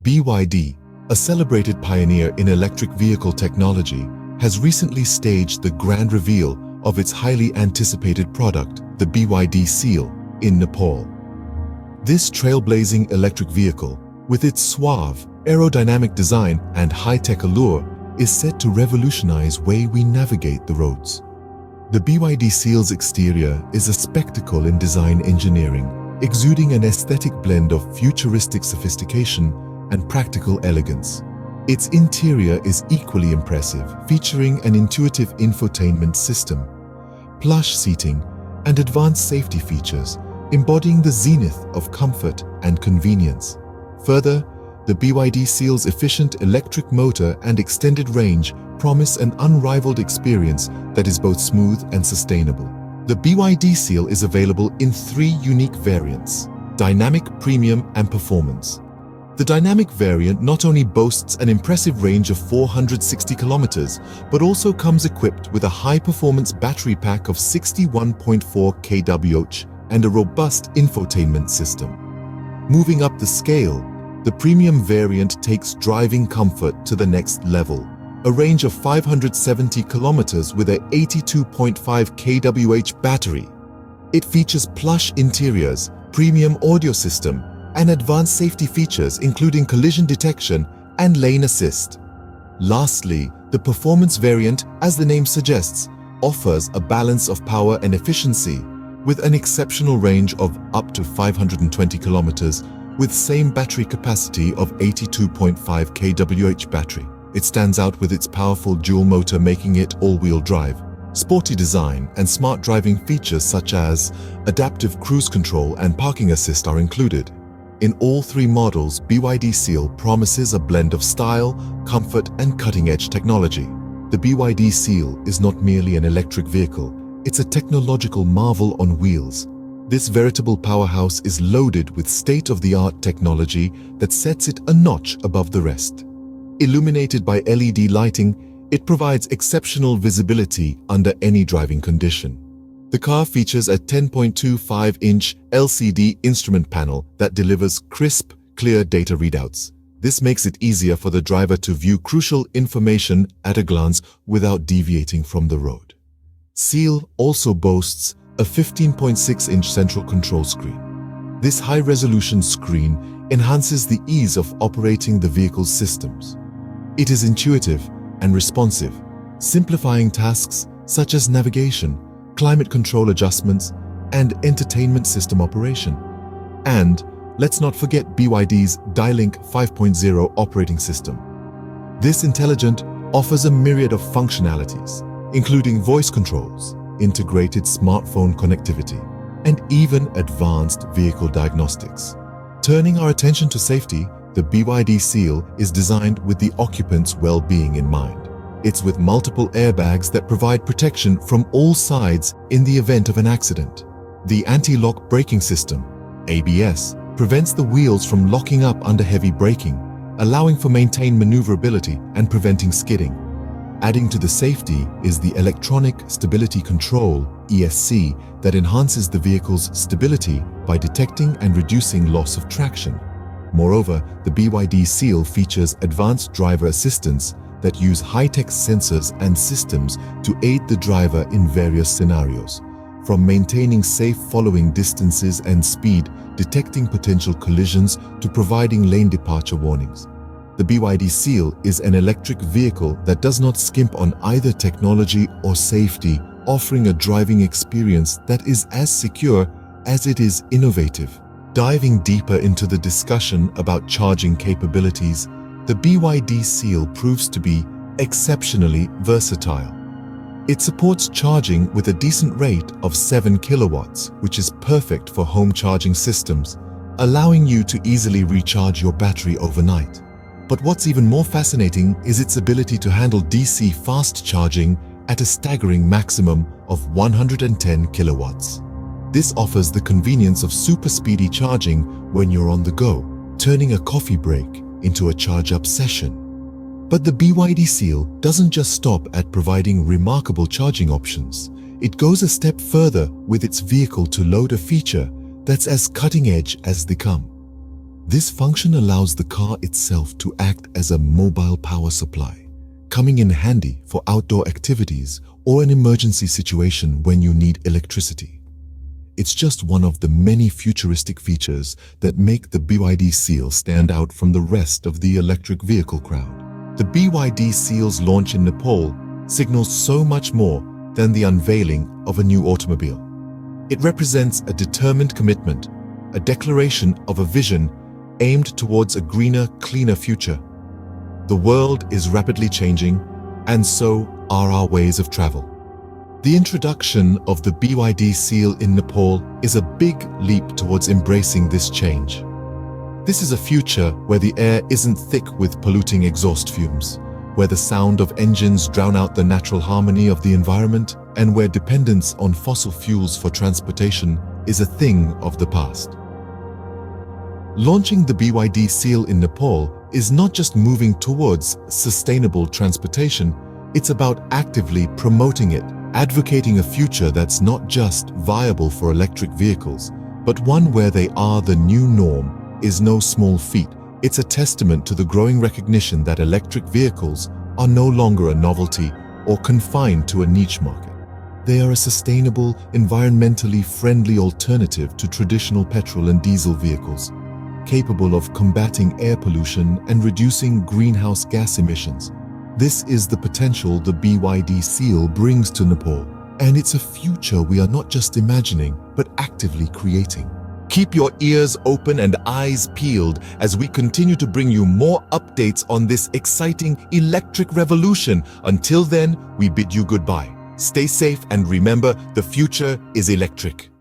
BYD, a celebrated pioneer in electric vehicle technology, has recently staged the grand reveal of its highly anticipated product, the BYD Seal, in Nepal. This trailblazing electric vehicle, with its suave, aerodynamic design and high-tech allure, is set to revolutionize the way we navigate the roads. The BYD Seal's exterior is a spectacle in design engineering, exuding an aesthetic blend of futuristic sophistication and practical elegance. Its interior is equally impressive, featuring an intuitive infotainment system, plush seating, and advanced safety features, embodying the zenith of comfort and convenience. Further, the BYD Seal's efficient electric motor and extended range promise an unrivaled experience that is both smooth and sustainable. The BYD Seal is available in 3 unique variants: Dynamic, Premium, and Performance. The Dynamic variant not only boasts an impressive range of 460 kilometers, but also comes equipped with a high-performance battery pack of 61.4 kWh and a robust infotainment system. Moving up the scale, the Premium variant takes driving comfort to the next level. A range of 570 kilometers with a 82.5 kWh battery. It features plush interiors, premium audio system, and advanced safety features including collision detection and lane assist. Lastly, the Performance variant, as the name suggests, offers a balance of power and efficiency with an exceptional range of up to 520 kilometers with same battery capacity of 82.5 kWh battery. It stands out with its powerful dual motor, making it all-wheel drive. Sporty design and smart driving features such as adaptive cruise control and parking assist are included. In all 3 models, BYD Seal promises a blend of style, comfort, and cutting-edge technology. The BYD Seal is not merely an electric vehicle, it's a technological marvel on wheels. This veritable powerhouse is loaded with state-of-the-art technology that sets it a notch above the rest. Illuminated by LED lighting, it provides exceptional visibility under any driving condition. The car features a 10.25-inch LCD instrument panel that delivers crisp, clear data readouts. This makes it easier for the driver to view crucial information at a glance without deviating from the road. Seal also boasts a 15.6-inch central control screen. This high-resolution screen enhances the ease of operating the vehicle's systems. It is intuitive and responsive, simplifying tasks such as navigation, climate control adjustments, and entertainment system operation. And let's not forget BYD's Dylink 5.0 operating system. This intelligent offers a myriad of functionalities, including voice controls, integrated smartphone connectivity, and even advanced vehicle diagnostics. Turning our attention to safety, the BYD Seal is designed with the occupant's well-being in mind. It's with multiple airbags that provide protection from all sides in the event of an accident. The anti-lock braking system, ABS, prevents the wheels from locking up under heavy braking, allowing for maintained maneuverability and preventing skidding. Adding to the safety is the Electronic Stability Control, ESC, that enhances the vehicle's stability by detecting and reducing loss of traction. Moreover, the BYD Seal features advanced driver assistance that use high-tech sensors and systems to aid the driver in various scenarios, from maintaining safe following distances and speed, detecting potential collisions, to providing lane departure warnings. The BYD Seal is an electric vehicle that does not skimp on either technology or safety, offering a driving experience that is as secure as it is innovative. Diving deeper into the discussion about charging capabilities, the BYD Seal proves to be exceptionally versatile. It supports charging with a decent rate of 7 kilowatts, which is perfect for home charging systems, allowing you to easily recharge your battery overnight. But what's even more fascinating is its ability to handle DC fast charging at a staggering maximum of 110 kilowatts. This offers the convenience of super speedy charging when you're on the go, turning a coffee break into a charge-up session. But the BYD Seal doesn't just stop at providing remarkable charging options. It goes a step further with its vehicle-to-load a feature that's as cutting-edge as they come. This function allows the car itself to act as a mobile power supply, coming in handy for outdoor activities or an emergency situation when you need electricity. It's just one of the many futuristic features that make the BYD Seal stand out from the rest of the electric vehicle crowd. The BYD Seal's launch in Nepal signals so much more than the unveiling of a new automobile. It represents a determined commitment, a declaration of a vision aimed towards a greener, cleaner future. The world is rapidly changing, and so are our ways of travel. The introduction of the BYD Seal in Nepal is a big leap towards embracing this change. This is a future where the air isn't thick with polluting exhaust fumes, where the sound of engines drown out the natural harmony of the environment, and where dependence on fossil fuels for transportation is a thing of the past. Launching the BYD Seal in Nepal is not just moving towards sustainable transportation, it's about actively promoting it, advocating a future that's not just viable for electric vehicles, but one where they are the new norm is no small feat. It's a testament to the growing recognition that electric vehicles are no longer a novelty or confined to a niche market. They are a sustainable, environmentally friendly alternative to traditional petrol and diesel vehicles, capable of combating air pollution and reducing greenhouse gas emissions. This is the potential the BYD Seal brings to Nepal, and it's a future we are not just imagining, but actively creating. Keep your ears open and eyes peeled as we continue to bring you more updates on this exciting electric revolution. Until then, we bid you goodbye. Stay safe and remember, the future is electric.